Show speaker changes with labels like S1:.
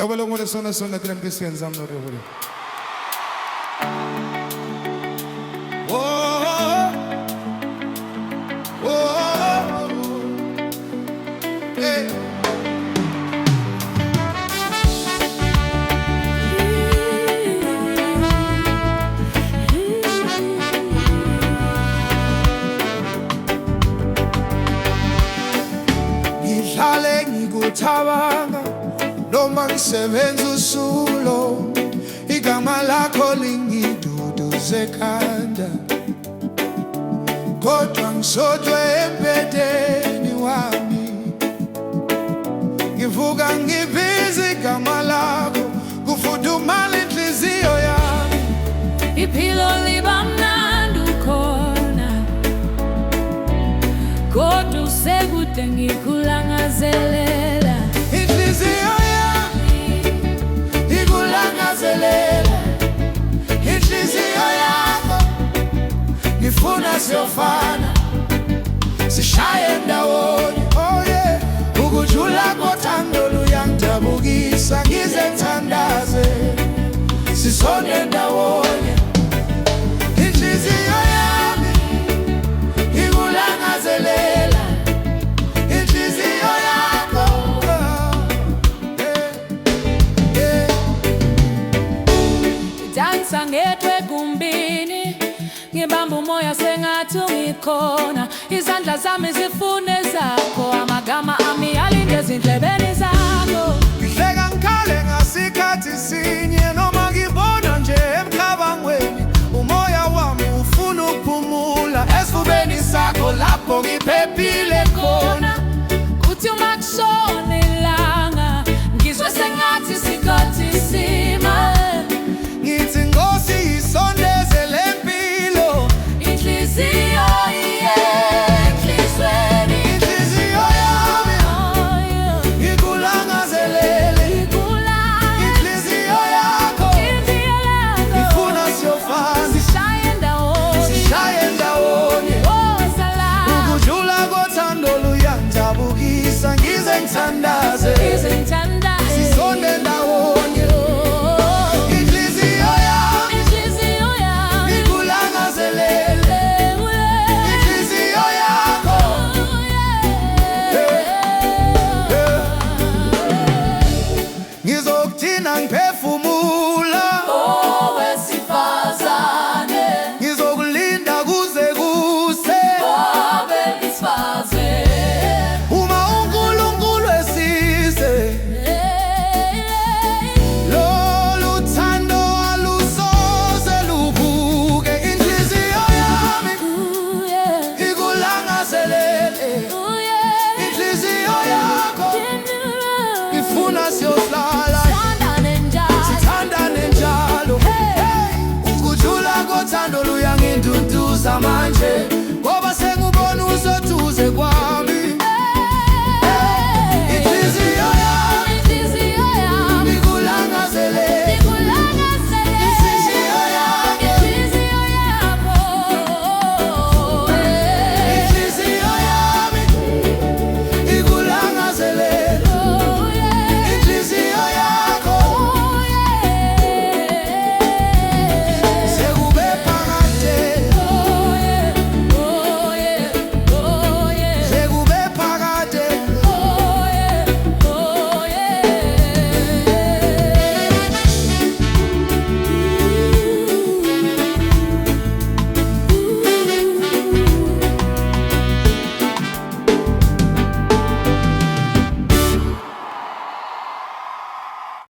S1: Ewele ngone sona kila mkesi nzamno ryo.
S2: Ngihlale ngikuthaba noma ngisebenza usulo, igama lakho lingiduduze ekhanda, kodwa ngisodwe empedeni wami. Ngivuka ngibiza igama lakho, kufudumala inhliziyo yami.
S3: Iphilo liba mnandi ukhona, kodwa usekude ngikulangazelela.
S2: Inhliziyo yami ikulangazelela, inhliziyo yakho ngifuna siyofana, sishaye ndawonye. Oh yeah, ukujula kothando luyangidabukisa, ngize ngithandaze sisonke ndawonye. Inhliziyo yami ikulangazelela, inhliziyo yakho
S3: Dansa ngedwe gumbini, ngibamba umoya sengathi ungikhona. Izandla zami zifune zakho, amagama ami alinde ezindlebeni zakho.
S2: ngihleka ngikhale ngasikhathi sinye, noma ngibona nje emcabangweni. Umoya wami ufuna ukuphumula esifubeni sakho, lapho ngiphephile khona.
S3: Kuthi uma kushona ilanga, ngizwe sengathi isikhathi sima.
S2: Ngithi Nkosi yisondeze le mpilo,
S3: Inhliziyo enhlizweni,
S2: inhliziyo yami ikulangazelele, inhliziyo yakho ifuna siyofana,
S3: sishaye ndawonye,
S2: sishaye ndawonye. Ukujula kothando luyangidabukisa, ngize ngithandaze sisonke ndawonye. Inhliziyo yami ikulangazelele, inhliziyo yakho ngizokuthina ngiphefumula,
S3: owesifazane,
S2: ngizokulinda kuze kuse.
S3: abesifazane,
S2: Uma uNkulunkulu esize, lolu thando alusoze lubuke. Inhliziyo yami ikulangazelele, inhliziyo yakho ifuna siyohlala, sithandane njalo. Ukujula kothando luyangiduduzza manje.